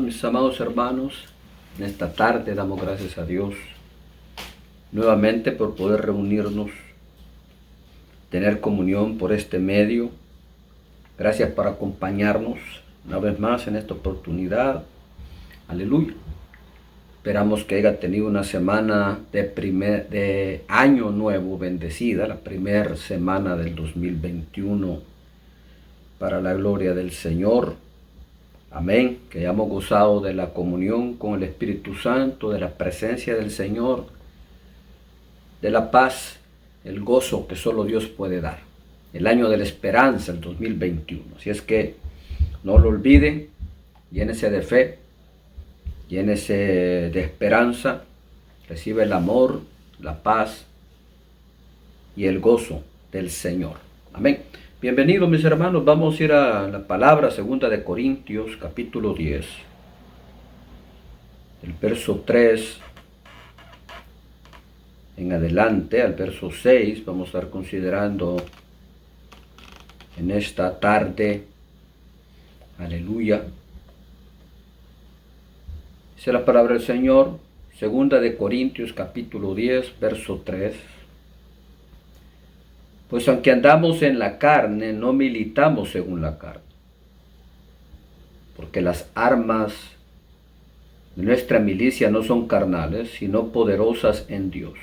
mis amados hermanos. En esta tarde damos gracias a Dios nuevamente por poder reunirnos, tener comunión por este medio. Gracias por acompañarnos una vez más en esta oportunidad. Aleluya. Esperamos que haya tenido una semana de año nuevo bendecida, la primera semana del 2021 para la gloria del Señor. Amén. Que hayamos gozado de la comunión con el Espíritu Santo, de la presencia del Señor, de la paz, el gozo que solo Dios puede dar. El año de la esperanza, el 2021. Así es que no lo olviden, llénese de fe, llénese de esperanza, recibe el amor, la paz y el gozo del Señor. Amén. Bienvenidos mis hermanos, vamos a ir a la palabra segunda de Corintios capítulo 10, el verso 3 en adelante al verso 6, vamos a estar considerando en esta tarde. Aleluya. Dice la palabra del Señor, segunda de Corintios capítulo 10, verso 3. Pues aunque andamos en la carne, no militamos según la carne. Porque las armas de nuestra milicia no son carnales, sino poderosas en Dios,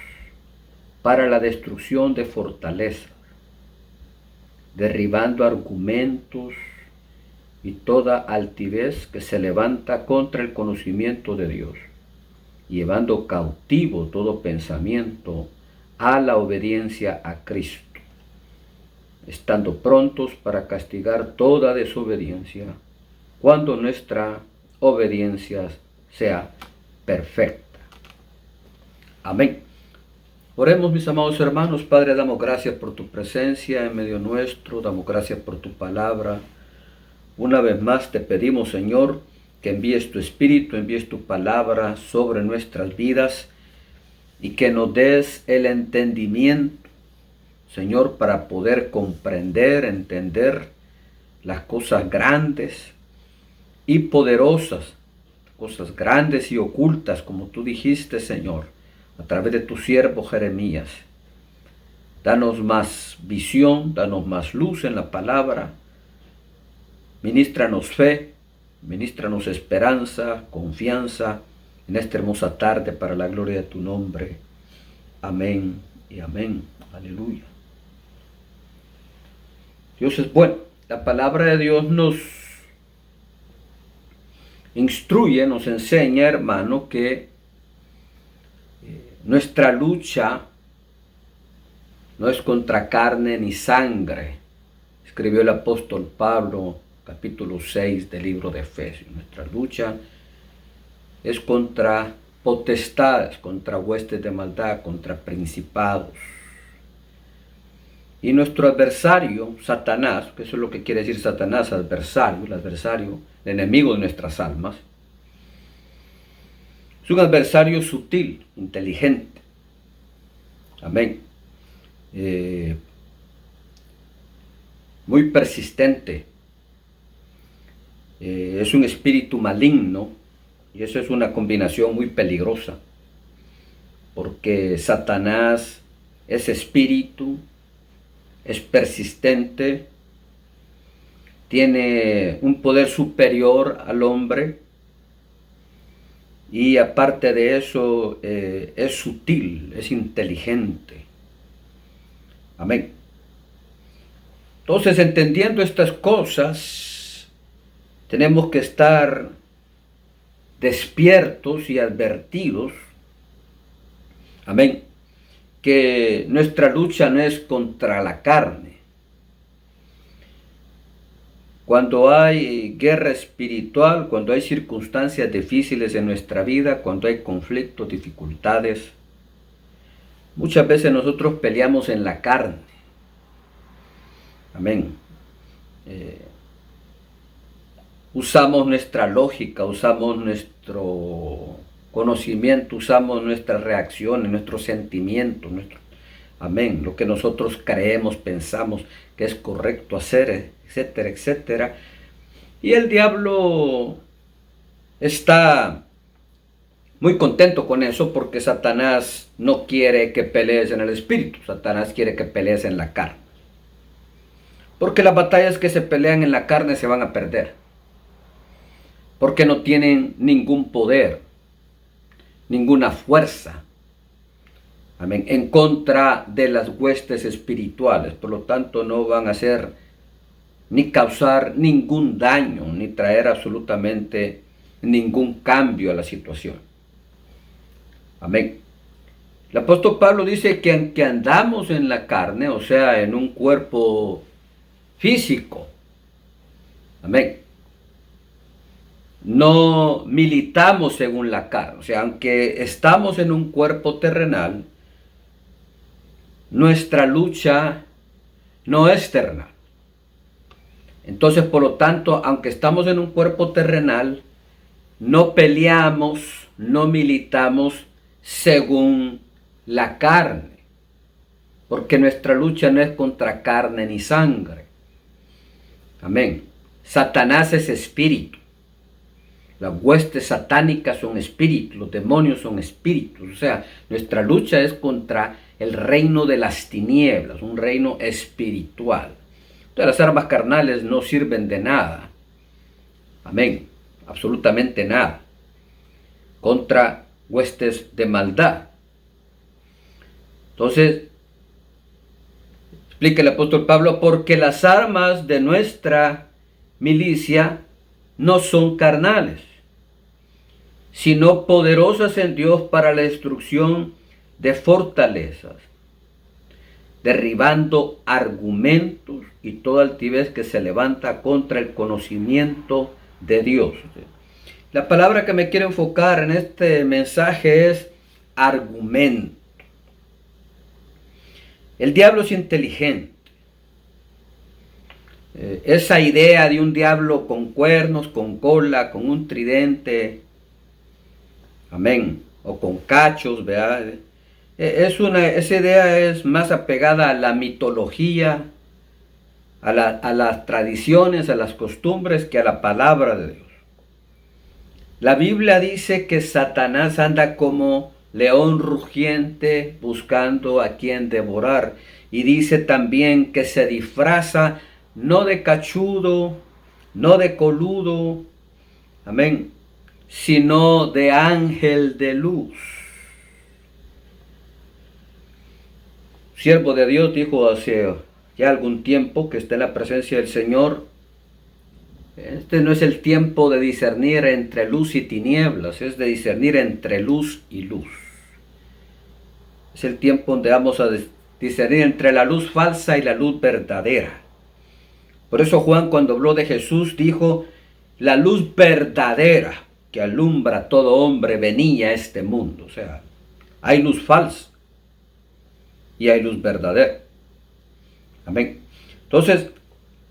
para la destrucción de fortalezas, derribando argumentos y toda altivez que se levanta contra el conocimiento de Dios, llevando cautivo todo pensamiento a la obediencia a Cristo, estando prontos para castigar toda desobediencia, cuando nuestra obediencia sea perfecta. Amén. Oremos, mis amados hermanos. Padre, damos gracias por tu presencia en medio nuestro, damos gracias por tu palabra. Una vez más te pedimos, Señor, que envíes tu Espíritu, envíes tu palabra sobre nuestras vidas y que nos des el entendimiento, Señor, para poder comprender, entender las cosas grandes y poderosas, cosas grandes y ocultas, como tú dijiste, Señor, a través de tu siervo Jeremías. Danos más visión, danos más luz en la palabra, ministranos fe, ministranos esperanza, confianza en esta hermosa tarde para la gloria de tu nombre. Amén y amén. Aleluya. Dios es bueno. La palabra de Dios nos instruye, nos enseña, hermano, que nuestra lucha no es contra carne ni sangre. Escribió el apóstol Pablo, capítulo 6 del libro de Efesios. Nuestra lucha es contra potestades, contra huestes de maldad, contra principados. Y nuestro adversario, Satanás, que eso es lo que quiere decir Satanás, adversario, el adversario, el enemigo de nuestras almas, es un adversario sutil, inteligente. Amén. Muy persistente. Es un espíritu maligno, y eso es una combinación muy peligrosa, porque Satanás es espíritu, es persistente, tiene un poder superior al hombre y aparte de eso es sutil, es inteligente. Amén. Entonces, entendiendo estas cosas, tenemos que estar despiertos y advertidos. Amén. Que nuestra lucha no es contra la carne. Cuando hay guerra espiritual, cuando hay circunstancias difíciles en nuestra vida, cuando hay conflictos, dificultades, muchas veces nosotros peleamos en la carne. Amén. Usamos nuestra lógica, usamos nuestro conocimiento, usamos nuestras reacciones, nuestros sentimientos, amén, lo que nosotros creemos, pensamos que es correcto hacer, etcétera, etcétera. Y el diablo está muy contento con eso porque Satanás no quiere que pelees en el espíritu. Satanás quiere que pelees en la carne. Porque las batallas que se pelean en la carne se van a perder. Porque no tienen ningún poder, ninguna fuerza. Amén. En contra de las huestes espirituales. Por lo tanto, no van a hacer ni causar ningún daño, ni traer absolutamente ningún cambio a la situación. Amén. El apóstol Pablo dice que aunque andamos en la carne, o sea, en un cuerpo físico, amén, no militamos según la carne. O sea, aunque estamos en un cuerpo terrenal, nuestra lucha no es terrenal. Entonces, por lo tanto, aunque estamos en un cuerpo terrenal, no peleamos, no militamos según la carne, porque nuestra lucha no es contra carne ni sangre. Amén. Satanás es espíritu. Las huestes satánicas son espíritus, los demonios son espíritus. O sea, nuestra lucha es contra el reino de las tinieblas, un reino espiritual. Entonces, las armas carnales no sirven de nada. Amén. Absolutamente nada. Contra huestes de maldad. Entonces, explica el apóstol Pablo, porque las armas de nuestra milicia no son carnales, sino poderosas en Dios para la destrucción de fortalezas, derribando argumentos y toda altivez que se levanta contra el conocimiento de Dios. La palabra que me quiero enfocar en este mensaje es argumento. El diablo es inteligente. Esa idea de un diablo con cuernos, con cola, con un tridente, amén, o con cachos, ¿verdad? Esa idea es más apegada a la mitología, a las tradiciones, a las costumbres, que a la palabra de Dios. La Biblia dice que Satanás anda como león rugiente buscando a quien devorar. Y dice también que se disfraza no de cachudo, no de coludo, amén, sino de ángel de luz. Siervo de Dios dijo hace ya algún tiempo que está en la presencia del Señor. Este no es el tiempo de discernir entre luz y tinieblas, es de discernir entre luz y luz. Es el tiempo donde vamos a discernir entre la luz falsa y la luz verdadera. Por eso Juan, cuando habló de Jesús, dijo, la luz verdadera que alumbra a todo hombre venía a este mundo. O sea, hay luz falsa y hay luz verdadera. Amén. Entonces,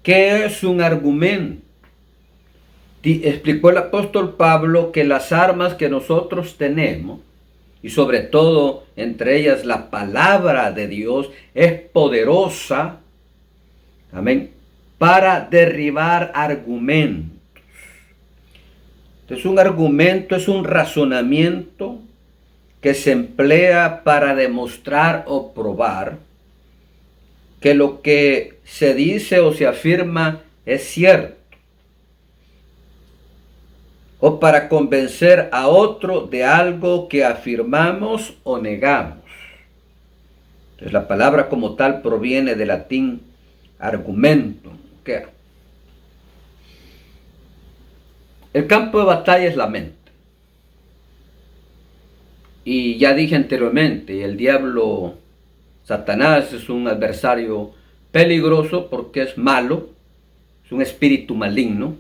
¿qué es un argumento? Explicó el apóstol Pablo que las armas que nosotros tenemos, y sobre todo entre ellas la palabra de Dios, es poderosa, amén, para derribar argumentos. Entonces, un argumento es un razonamiento que se emplea para demostrar o probar que lo que se dice o se afirma es cierto, o para convencer a otro de algo que afirmamos o negamos. Entonces, la palabra como tal proviene del latín argumentum. El campo de batalla es la mente. Y ya dije anteriormente, el diablo, Satanás, es un adversario peligroso porque es malo, es un espíritu maligno,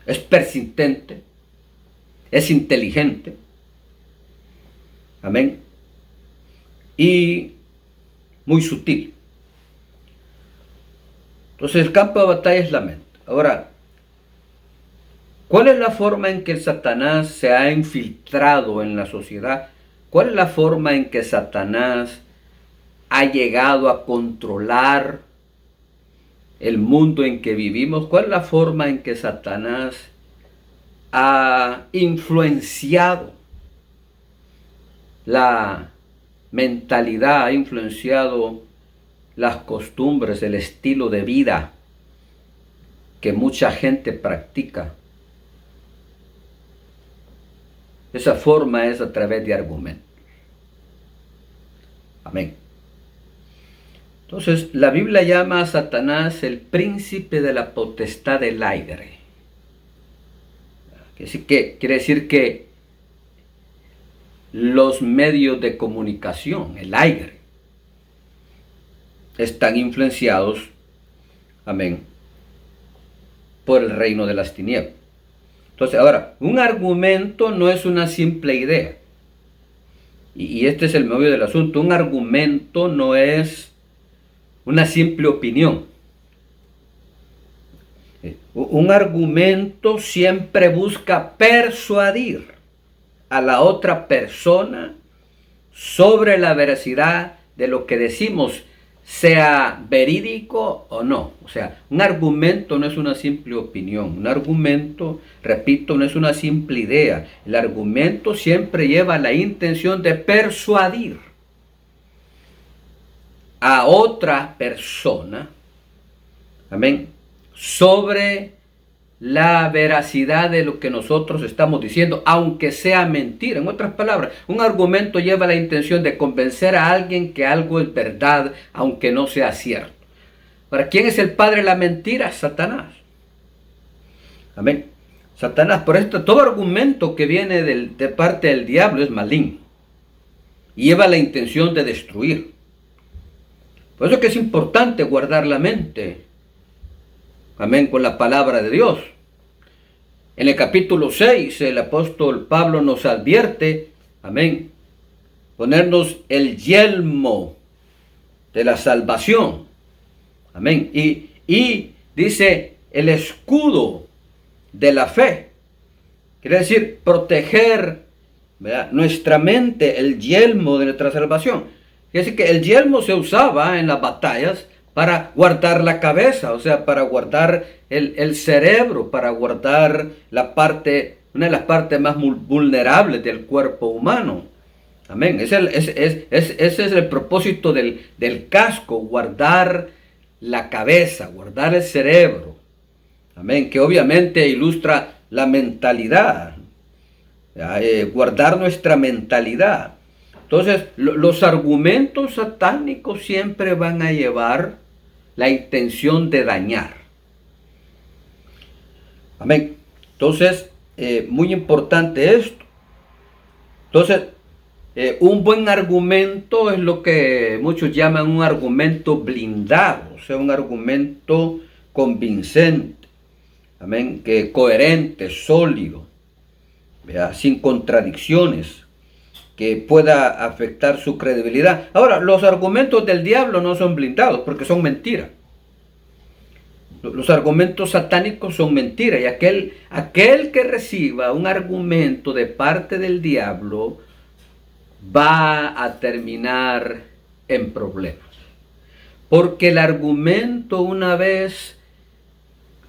es persistente, es inteligente, amén, y muy sutil. Entonces, el campo de batalla es la mente. Ahora, ¿cuál es la forma en que Satanás se ha infiltrado en la sociedad? ¿Cuál es la forma en que Satanás ha llegado a controlar el mundo en que vivimos? ¿Cuál es la forma en que Satanás ha influenciado la mentalidad, ha influenciado las costumbres, el estilo de vida que mucha gente practica. Esa forma es a través de argumentos. Amén. Entonces, la Biblia llama a Satanás el príncipe de la potestad del aire. Quiere decir que los medios de comunicación, el aire, están influenciados, amén, por el reino de las tinieblas. Entonces, ahora, un argumento no es una simple idea. Y este es el meollo del asunto. Un argumento no es una simple opinión. Un argumento siempre busca persuadir a la otra persona sobre la veracidad de lo que decimos, sea verídico o no. O sea, un argumento no es una simple opinión. Un argumento, repito, no es una simple idea. El argumento siempre lleva la intención de persuadir a otra persona, amén, sobre la veracidad de lo que nosotros estamos diciendo, aunque sea mentira. En otras palabras, un argumento lleva la intención de convencer a alguien que algo es verdad, aunque no sea cierto. ¿Para quién es el padre de la mentira? Satanás. Amén. Satanás, por esto, todo argumento que viene de parte del diablo es maligno y lleva la intención de destruir. Por eso que es importante guardar la mente, amén, con la palabra de Dios. En el capítulo 6, el apóstol Pablo nos advierte, amén, ponernos el yelmo de la salvación, amén, y dice el escudo de la fe. Quiere decir proteger, ¿verdad?, nuestra mente, el yelmo de nuestra salvación. Quiere decir que el yelmo se usaba en las batallas para guardar la cabeza, o sea, para guardar el cerebro, para guardar la parte, una de las partes más vulnerables del cuerpo humano. Amén. Ese es el propósito del casco, guardar la cabeza, guardar el cerebro. Amén. Que obviamente ilustra la mentalidad, guardar nuestra mentalidad. Entonces, los argumentos satánicos siempre van a llevar la intención de dañar. Amén. Entonces, muy importante esto. Entonces, un buen argumento es lo que muchos llaman un argumento blindado, o sea, un argumento convincente. Amén. Que coherente, sólido, ¿verdad?, sin contradicciones, que pueda afectar su credibilidad. Ahora, los argumentos del diablo no son blindados porque son mentiras. Los argumentos satánicos son mentiras, y aquel que reciba un argumento de parte del diablo va a terminar en problemas. Porque el argumento, una vez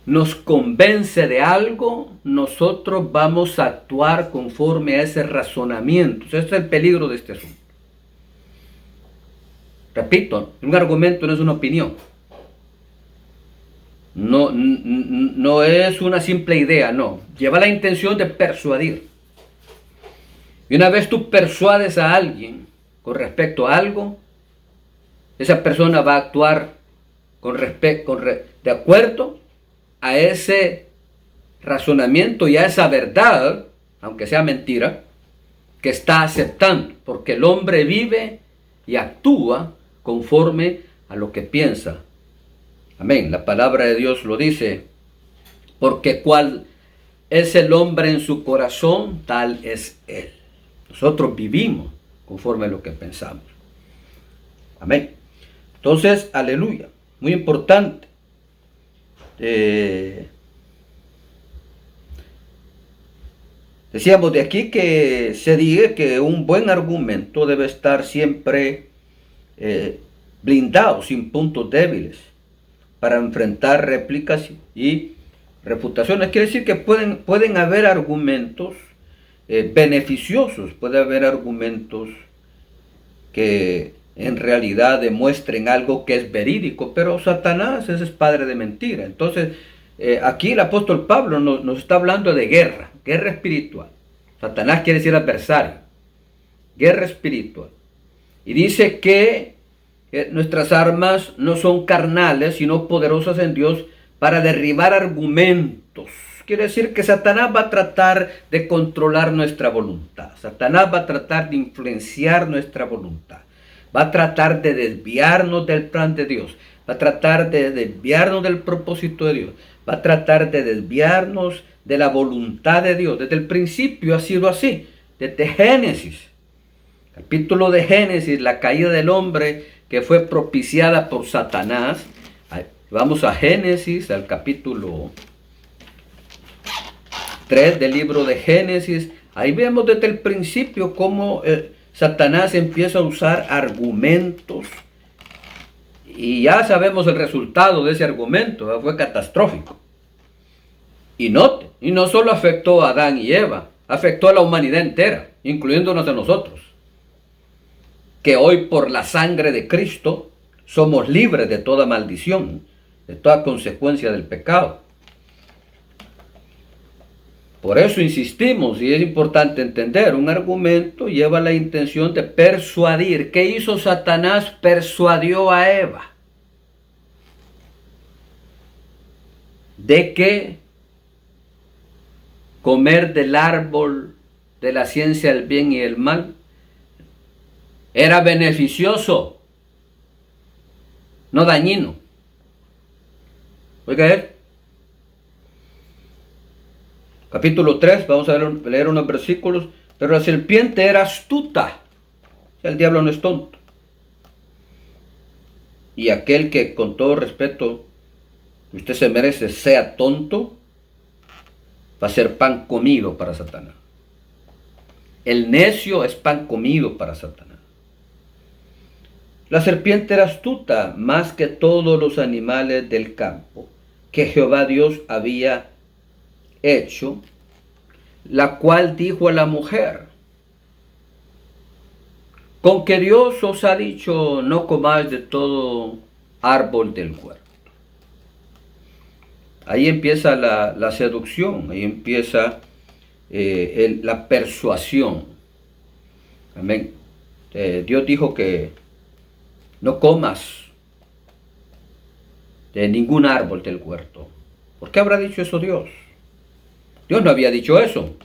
nos convence de algo, nosotros vamos a actuar conforme a ese razonamiento. Ese es el peligro de este asunto. Repito, un argumento no es una opinión. No es una simple idea, no. Lleva la intención de persuadir. Y una vez tú persuades a alguien con respecto a algo, esa persona va a actuar de acuerdo a ese razonamiento y a esa verdad, aunque sea mentira, que está aceptando, porque el hombre vive y actúa conforme a lo que piensa. Amén. La palabra de Dios lo dice, porque cual es el hombre en su corazón, tal es él. Nosotros vivimos conforme a lo que pensamos. Amén. Entonces, aleluya. Muy importante. Decíamos de aquí que se dice que un buen argumento debe estar siempre blindado, sin puntos débiles, para enfrentar réplicas y refutaciones. Quiere decir que pueden haber argumentos beneficiosos, puede haber argumentos que en realidad demuestren algo que es verídico, pero Satanás ese es padre de mentira. Entonces, aquí el apóstol Pablo nos está hablando de guerra espiritual. Satanás quiere decir adversario, guerra espiritual. Y dice que nuestras armas no son carnales, sino poderosas en Dios para derribar argumentos. Quiere decir que Satanás va a tratar de controlar nuestra voluntad. Satanás va a tratar de influenciar nuestra voluntad. Va a tratar de desviarnos del plan de Dios. Va a tratar de desviarnos del propósito de Dios. Va a tratar de desviarnos de la voluntad de Dios. Desde el principio ha sido así. Desde Génesis. Capítulo de Génesis, la caída del hombre que fue propiciada por Satanás. Vamos a Génesis, al capítulo 3 del libro de Génesis. Ahí vemos desde el principio cómo Satanás empieza a usar argumentos. Y ya sabemos el resultado de ese argumento. Fue catastrófico. Y no solo afectó a Adán y Eva, afectó a la humanidad entera, incluyéndonos a nosotros. Que hoy por la sangre de Cristo somos libres de toda maldición, de toda consecuencia del pecado. Por eso insistimos, y es importante entender, un argumento lleva la intención de persuadir. ¿Qué hizo Satanás? Persuadió a Eva de que comer del árbol de la ciencia del bien y el mal era beneficioso, no dañino. Oiga él. Capítulo 3, vamos a leer unos versículos. Pero la serpiente era astuta. El diablo no es tonto. Y aquel que con todo respeto usted se merece sea tonto, va a ser pan comido para Satanás. El necio es pan comido para Satanás. La serpiente era astuta más que todos los animales del campo que Jehová Dios había hecho, la cual dijo a la mujer: con que Dios os ha dicho, no comáis de todo árbol del huerto. Ahí empieza la seducción, ahí empieza la persuasión. Amén. Dios dijo que no comas de ningún árbol del huerto. ¿Por qué habrá dicho eso Dios? Dios no había dicho eso.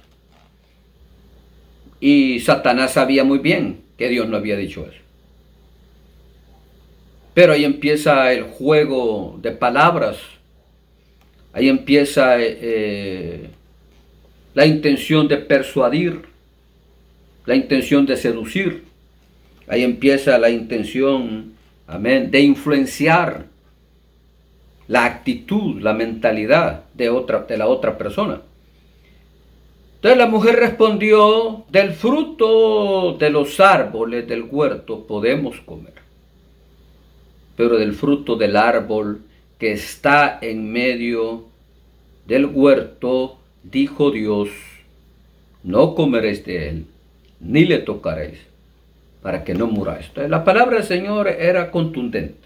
Y Satanás sabía muy bien que Dios no había dicho eso. Pero ahí empieza el juego de palabras. Ahí empieza la intención de persuadir, la intención de seducir. Ahí empieza la intención, amén, de influenciar la actitud, la mentalidad de la otra persona. Entonces la mujer respondió: del fruto de los árboles del huerto podemos comer, pero del fruto del árbol que está en medio del huerto, dijo Dios, no comeréis de él, ni le tocaréis, para que no muráis. Entonces, la palabra del Señor era contundente.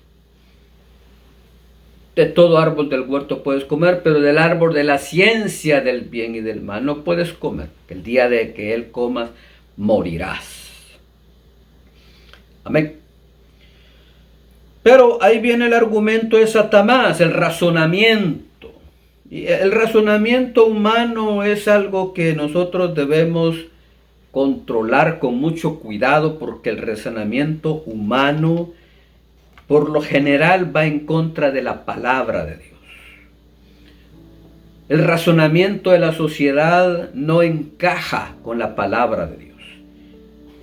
De todo árbol del huerto puedes comer, pero del árbol de la ciencia del bien y del mal no puedes comer. El día de que él comas, morirás. Amén. Pero ahí viene el argumento de Satanás, el razonamiento. Y el razonamiento humano es algo que nosotros debemos controlar con mucho cuidado, porque el razonamiento humano por lo general va en contra de la palabra de Dios. El razonamiento de la sociedad no encaja con la palabra de Dios.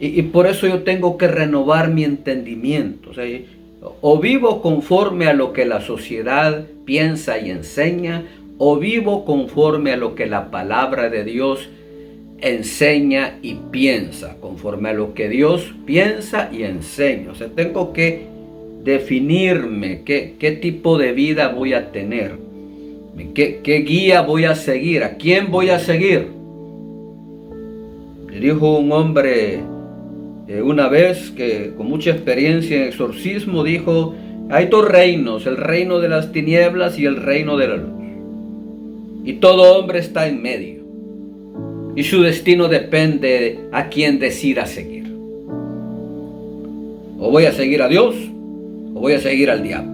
Y por eso yo tengo que renovar mi entendimiento. O sea, o vivo conforme a lo que la sociedad piensa y enseña, o vivo conforme a lo que la palabra de Dios enseña y piensa, conforme a lo que Dios piensa y enseña. O sea, tengo que definirme qué tipo de vida voy a tener. ¿Qué guía voy a seguir? ¿A quién voy a seguir? Le dijo un hombre una vez que con mucha experiencia en exorcismo, dijo: hay dos reinos, el reino de las tinieblas y el reino de la luz. Y todo hombre está en medio. Y su destino depende a quien decida seguir. O voy a seguir a Dios, o voy a seguir al diablo.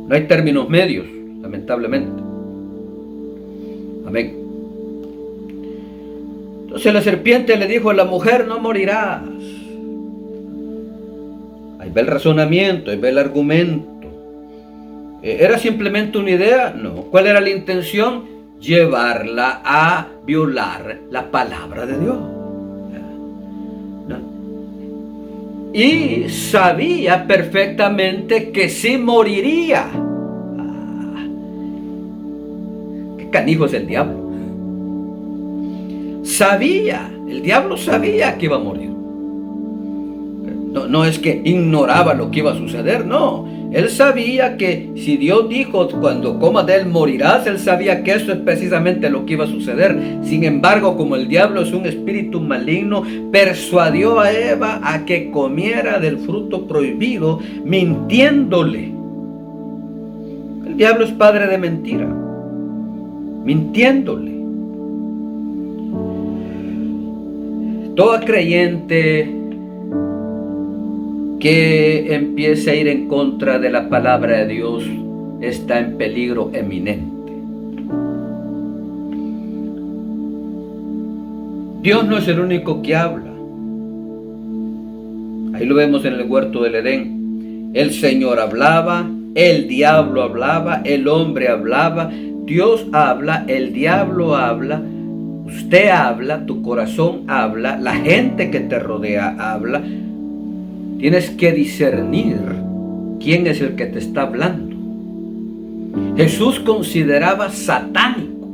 No hay términos medios, lamentablemente. Amén. Entonces la serpiente le dijo a la mujer: no morirás. Ahí ve el razonamiento, ahí ve el argumento. ¿Era simplemente una idea? No. ¿Cuál era la intención? Llevarla a violar la palabra de Dios. Y sabía perfectamente que sí moriría. Qué canijo es el diablo. El diablo sabía que iba a morir. No es que ignoraba lo que iba a suceder, no. Él sabía que si Dios dijo: cuando comas de él morirás, él sabía que eso es precisamente lo que iba a suceder. Sin embargo, como el diablo es un espíritu maligno, persuadió a Eva a que comiera del fruto prohibido, mintiéndole. El diablo es padre de mentira, mintiéndole. Todo creyente que empiece a ir en contra de la palabra de Dios está en peligro eminente. Dios no es el único que habla. Ahí lo vemos en el huerto del Edén. El Señor hablaba, el diablo hablaba, el hombre hablaba, Dios habla, el diablo habla, usted habla, tu corazón habla, la gente que te rodea habla. Tienes que discernir quién es el que te está hablando. Jesús consideraba satánico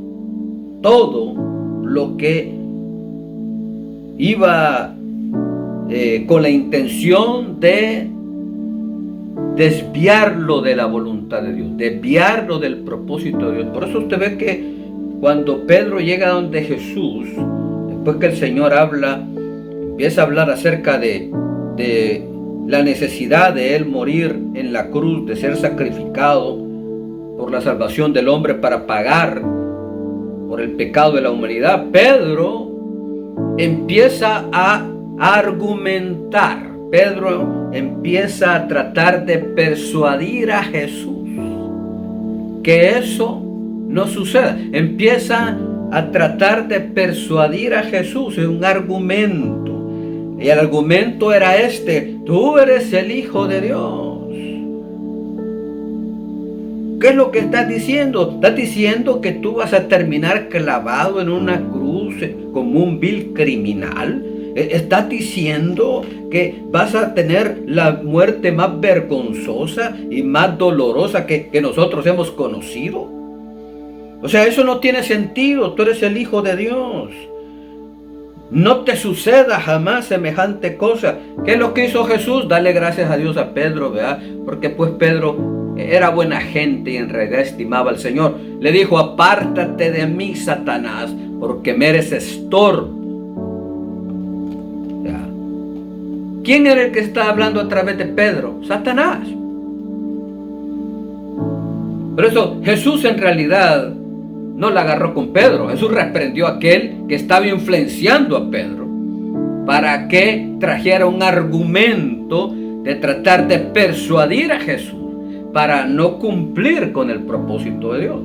todo lo que iba con la intención de desviarlo de la voluntad de Dios, desviarlo del propósito de Dios. Por eso usted ve que cuando Pedro llega donde Jesús, después que el Señor habla, empieza a hablar acerca de la necesidad de él morir en la cruz, de ser sacrificado por la salvación del hombre para pagar por el pecado de la humanidad. Pedro empieza a argumentar. Pedro empieza a tratar de persuadir a Jesús que eso no suceda. Empieza a tratar de persuadir a Jesús en un argumento. Y el argumento era este: tú eres el Hijo de Dios. ¿Qué es lo que estás diciendo? Estás diciendo que tú vas a terminar clavado en una cruz como un vil criminal. Estás diciendo que vas a tener la muerte más vergonzosa y más dolorosa que nosotros hemos conocido. O sea, eso no tiene sentido. Tú eres el Hijo de Dios. No te suceda jamás semejante cosa. ¿Qué es lo que hizo Jesús? Dale gracias a Dios a Pedro, ¿verdad? Porque pues Pedro era buena gente y en realidad estimaba al Señor. Le dijo: apártate de mí, Satanás, porque me eres estorbo. ¿Ya? ¿Quién era el que estaba hablando a través de Pedro? Satanás. Por eso Jesús en realidad no la agarró con Pedro. Jesús reprendió a aquel que estaba influenciando a Pedro para que trajera un argumento de tratar de persuadir a Jesús para no cumplir con el propósito de Dios.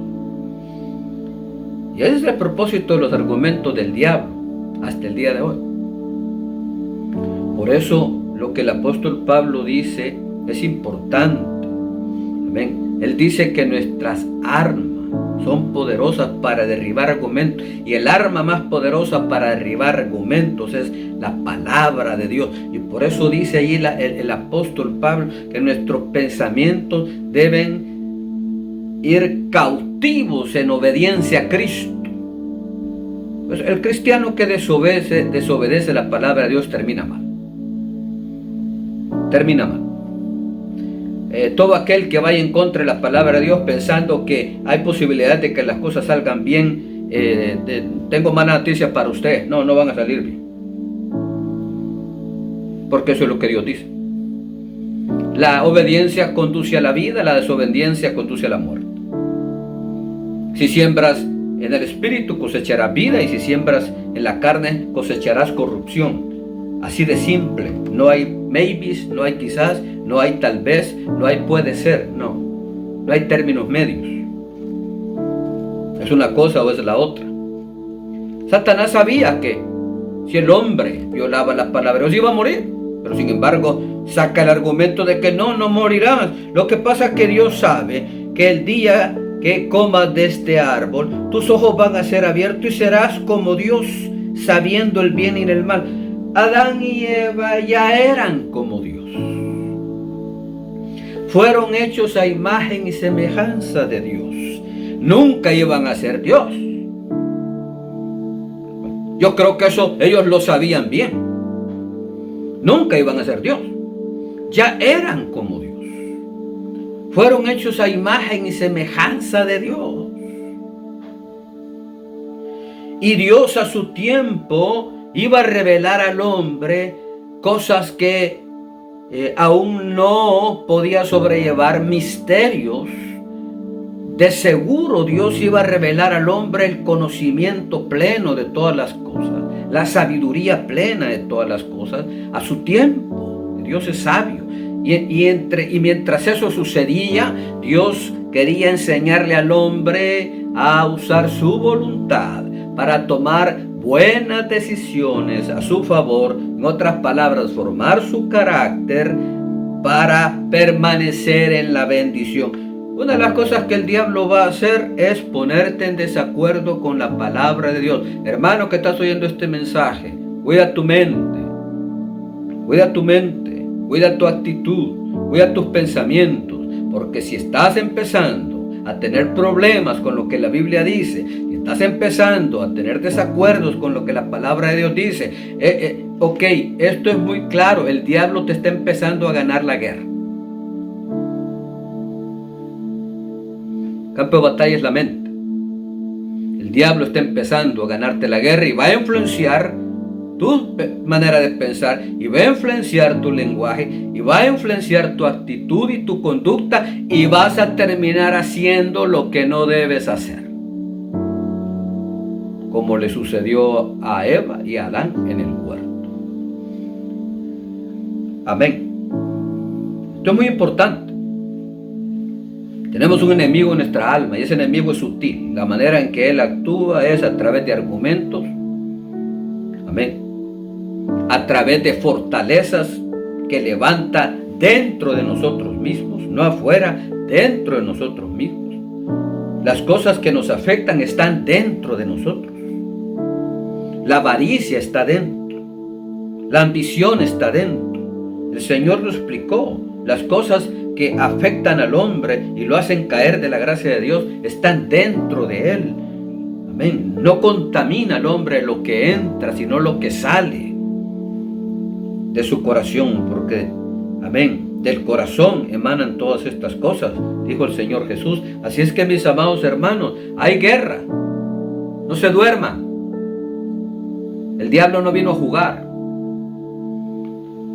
Y ese es el propósito de los argumentos del diablo hasta el día de hoy. Por eso lo que el apóstol Pablo dice es importante. Amén. Él dice que nuestras armas son poderosas para derribar argumentos. Y el arma más poderosa para derribar argumentos es la palabra de Dios. Y por eso dice allí el apóstol Pablo que nuestros pensamientos deben ir cautivos en obediencia a Cristo. Pues el cristiano que desobedece la palabra de Dios termina mal. Termina mal. todo aquel que vaya en contra de la palabra de Dios pensando que hay posibilidad de que las cosas salgan bien, tengo malas noticias para usted. No van a salir bien. Porque eso es lo que Dios dice. La obediencia conduce a la vida, la desobediencia conduce a la muerte. Si siembras en el espíritu, cosecharás vida, y si siembras en la carne, cosecharás corrupción. Así de simple. No hay maybes, no hay quizás, no hay tal vez, no hay puede ser. No hay términos medios. Es una cosa o es la otra. Satanás sabía que si el hombre violaba la palabra de Dios iba a morir, pero sin embargo saca el argumento de que no morirás. Lo que pasa es que Dios sabe que el día que comas de este árbol, tus ojos van a ser abiertos y serás como Dios, sabiendo el bien y el mal. Adán y Eva ya eran como Dios. Fueron hechos a imagen y semejanza de Dios. Nunca iban a ser Dios. Yo creo que eso ellos lo sabían bien. Nunca iban a ser Dios. Ya eran como Dios. Fueron hechos a imagen y semejanza de Dios. Y Dios a su tiempo iba a revelar al hombre cosas que aún no podía sobrellevar, misterios. De seguro Dios iba a revelar al hombre el conocimiento pleno de todas las cosas, la sabiduría plena de todas las cosas a su tiempo. Dios es sabio. Y mientras eso sucedía, Dios quería enseñarle al hombre a usar su voluntad para tomar buenas decisiones a su favor. En otras palabras, formar su carácter para permanecer en la bendición. Una de las cosas que el diablo va a hacer es ponerte en desacuerdo con la palabra de Dios. Hermano que estás oyendo este mensaje, cuida tu mente, cuida tu mente. Cuida tu actitud, cuida tus pensamientos, porque si estás empezando a tener problemas con lo que la Biblia dice, si estás empezando a tener desacuerdos con lo que la palabra de Dios dice, ok, esto es muy claro, el diablo te está empezando a ganar la guerra. El campo de batalla es la mente. El diablo está empezando a ganarte la guerra y va a influenciar tu manera de pensar, y va a influenciar tu lenguaje, y va a influenciar tu actitud y tu conducta, y vas a terminar haciendo lo que no debes hacer, como le sucedió a Eva y a Adán en el huerto. Amén. Esto es muy importante. Tenemos un enemigo en nuestra alma, y ese enemigo es sutil. La manera en que él actúa es a través de argumentos. Amén. A través de fortalezas que levanta dentro de nosotros mismos, no afuera, dentro de nosotros mismos. Las cosas que nos afectan están dentro de nosotros. La avaricia está dentro. La ambición está dentro. El Señor lo explicó. Las cosas que afectan al hombre y lo hacen caer de la gracia de Dios están dentro de él. Amén. No contamina al hombre lo que entra, sino lo que sale de su corazón, porque, amén, del corazón emanan todas estas cosas, dijo el Señor Jesús. Así es que, mis amados hermanos, hay guerra. No se duerman. El diablo no vino a jugar.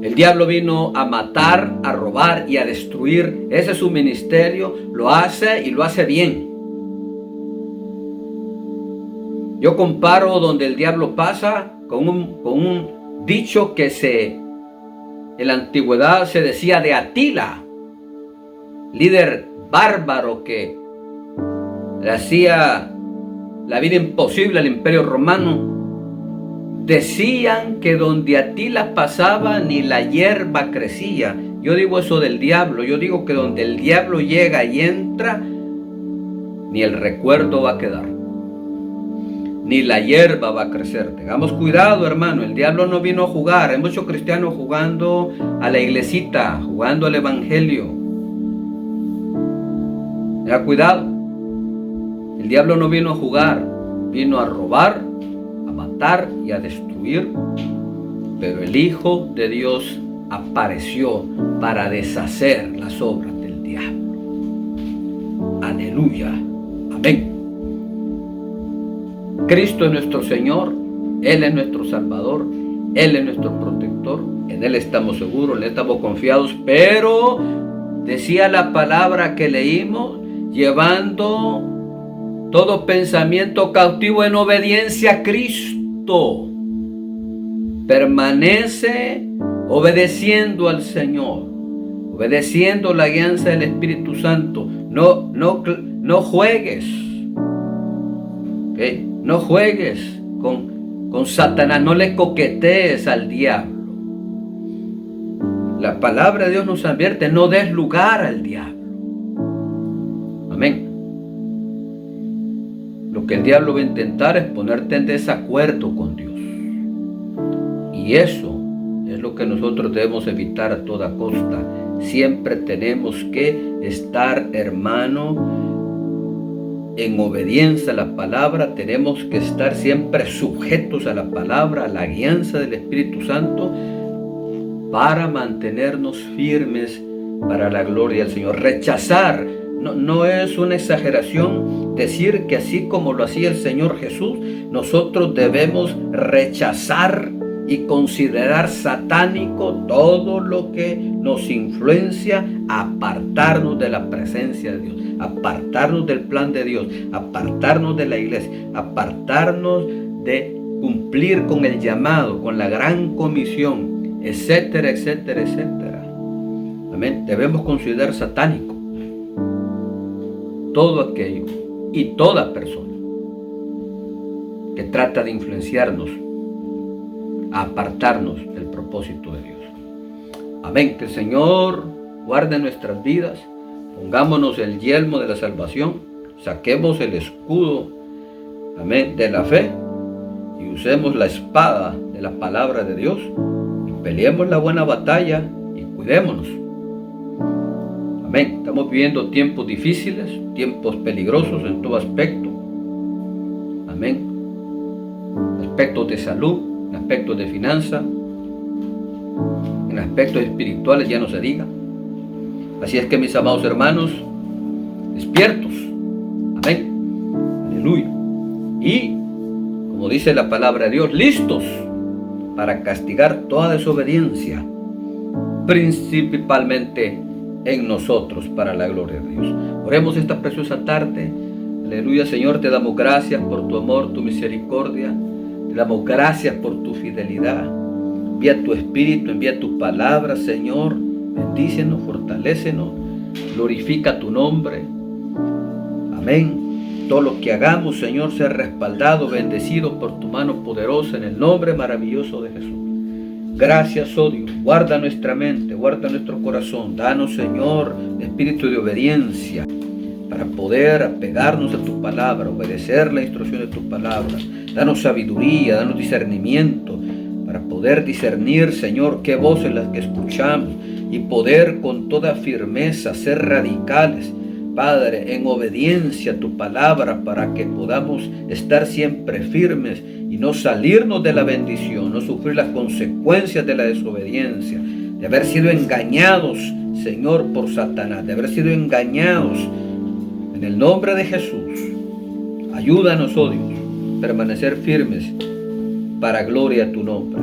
El diablo vino a matar, a robar y a destruir. Ese es su ministerio. Lo hace y lo hace bien. Yo comparo donde el diablo pasa con un dicho que en la antigüedad se decía de Atila, líder bárbaro que le hacía la vida imposible al imperio romano. Decían que donde Atila pasaba ni la hierba crecía. Yo digo eso del diablo. Yo digo que donde el diablo llega y entra, ni el recuerdo va a quedar, ni la hierba va a crecer. Tengamos cuidado, hermano. El diablo no vino a jugar. Hay muchos cristianos jugando a la iglesita, jugando al evangelio. Tenga cuidado. El diablo no vino a jugar. Vino a robar, a matar y a destruir. Pero el Hijo de Dios apareció para deshacer las obras del diablo. Aleluya. Amén. Cristo es nuestro Señor, Él es nuestro Salvador, Él es nuestro protector, en Él estamos seguros, en Él estamos confiados, pero decía la palabra que leímos, llevando todo pensamiento cautivo en obediencia a Cristo. Permanece obedeciendo al Señor, obedeciendo la guianza del Espíritu Santo. No juegues. ¿Okay? No juegues con Satanás, no le coquetees al diablo. La palabra de Dios nos advierte, no des lugar al diablo. Amén. Lo que el diablo va a intentar es ponerte en desacuerdo con Dios. Y eso es lo que nosotros debemos evitar a toda costa. Siempre tenemos que estar, hermano, en obediencia a la palabra. Tenemos que estar siempre sujetos a la palabra, a la guianza del Espíritu Santo, para mantenernos firmes para la gloria del Señor. Rechazar, no es una exageración decir que así como lo hacía el Señor Jesús, nosotros debemos rechazar y considerar satánico todo lo que nos influencia a apartarnos de la presencia de Dios, apartarnos del plan de Dios, apartarnos de la iglesia, apartarnos de cumplir con el llamado, con la gran comisión, etcétera, etcétera, etcétera. Amén. Debemos considerar satánico todo aquello y toda persona que trata de influenciarnos a apartarnos del propósito de Dios. Amén. Que el Señor guarde nuestras vidas. Pongámonos el yelmo de la salvación. Saquemos el escudo, amén, de la fe. Y usemos la espada de la palabra de Dios. Y peleemos la buena batalla y cuidémonos. Amén. Estamos viviendo tiempos difíciles, tiempos peligrosos en todo aspecto. Amén. Aspectos de salud, en aspectos de finanzas, en aspectos espirituales ya no se diga. Así es que, mis amados hermanos, despiertos. Amén. Aleluya. Y, como dice la palabra de Dios, listos para castigar toda desobediencia, principalmente en nosotros, para la gloria de Dios. Oremos esta preciosa tarde. Aleluya. Señor, te damos gracias por tu amor, tu misericordia. Te damos gracias por tu fidelidad. Envía tu Espíritu, envía tu palabra, Señor. Bendícenos, fortalécenos, glorifica tu nombre. Amén. Todo lo que hagamos, Señor, sea respaldado, bendecido por tu mano poderosa, en el nombre maravilloso de Jesús. Gracias, oh Dios. Guarda nuestra mente, guarda nuestro corazón. Danos, Señor, espíritu de obediencia para poder apegarnos a tu palabra, obedecer la instrucción de tu palabra. Danos sabiduría, danos discernimiento para poder discernir, Señor, qué voces las que escuchamos y poder con toda firmeza ser radicales, Padre, en obediencia a tu palabra, para que podamos estar siempre firmes y no salirnos de la bendición, no sufrir las consecuencias de la desobediencia, de haber sido engañados, Señor, por Satanás, de haber sido engañados. En el nombre de Jesús, ayúdanos, oh Dios, a permanecer firmes para gloria a tu nombre.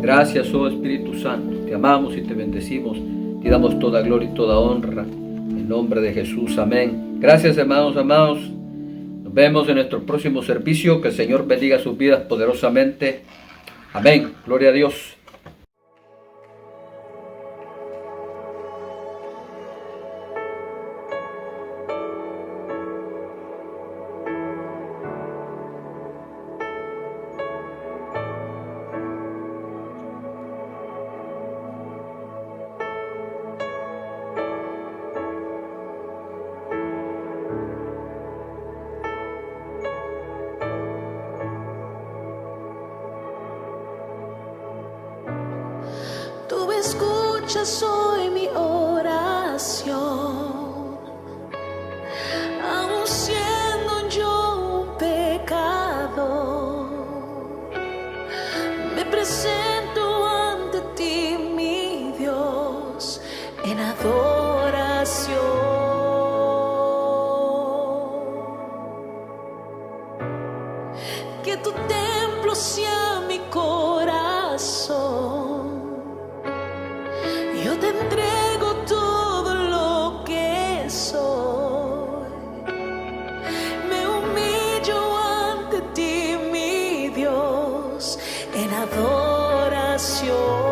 Gracias, oh Espíritu Santo. Te amamos y te bendecimos. Te damos toda gloria y toda honra. En nombre de Jesús. Amén. Gracias, hermanos amados. Nos vemos en nuestro próximo servicio. Que el Señor bendiga sus vidas poderosamente. Amén. Gloria a Dios. Tú escuchas hoy mi oración, aun siendo yo un pecador. Me presento ante ti, mi Dios, en adoración. templo sea mi corazón. Yo te entrego todo lo que soy. Me humillo ante ti, mi Dios, en adoración.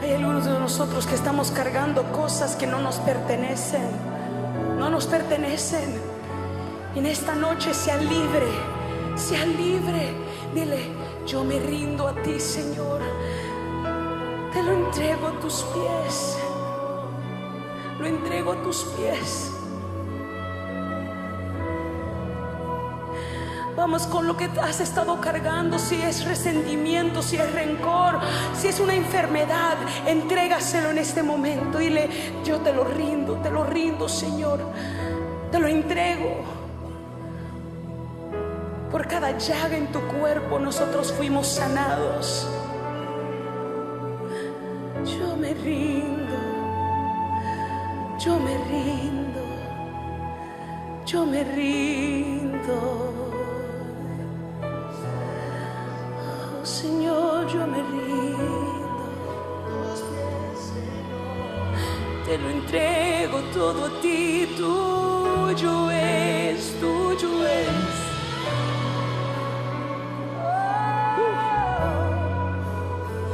Hay algunos de nosotros que estamos cargando cosas que no nos pertenecen. No nos pertenecen. En esta noche sea libre. Sea libre. Dile: yo me rindo a ti, Señor. Te lo entrego a tus pies. Lo entrego a tus pies. Vamos con lo que has estado cargando. Si es resentimiento, si es rencor, si es una enfermedad, entrégaselo en este momento. Dile: yo te lo rindo, Señor. Te lo entrego. Por cada llaga en tu cuerpo nosotros fuimos sanados. Yo me rindo. Yo me rindo. Yo me rindo. Señor, yo me rindo. Te lo entrego todo a ti, tú tuyo es, tuyo es.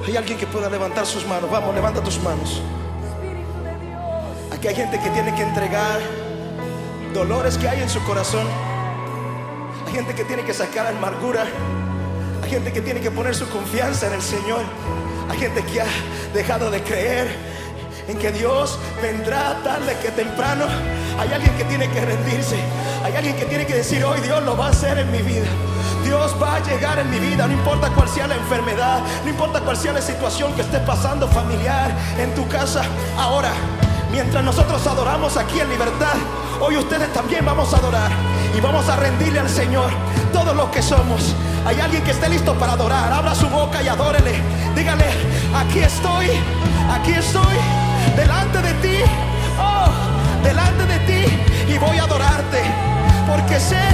Hay alguien que pueda levantar sus manos. Vamos, levanta tus manos. Espíritu de Dios. Aquí hay gente que tiene que entregar dolores que hay en su corazón. Hay gente que tiene que sacar amargura. Hay gente que tiene que poner su confianza en el Señor. Hay gente que ha dejado de creer en que Dios vendrá tarde que temprano. Hay alguien que tiene que rendirse. Hay alguien que tiene que decir: hoy Dios lo va a hacer en mi vida. Dios va a llegar en mi vida, no importa cuál sea la enfermedad, no importa cuál sea la situación que esté pasando familiar, en tu casa. Ahora, mientras nosotros adoramos aquí en libertad, hoy ustedes también vamos a adorar y vamos a rendirle al Señor todo lo que somos. Hay alguien que esté listo para adorar. Abra su boca y adórele. Dígale: aquí estoy delante de ti, oh, delante de ti, y voy a adorarte porque sé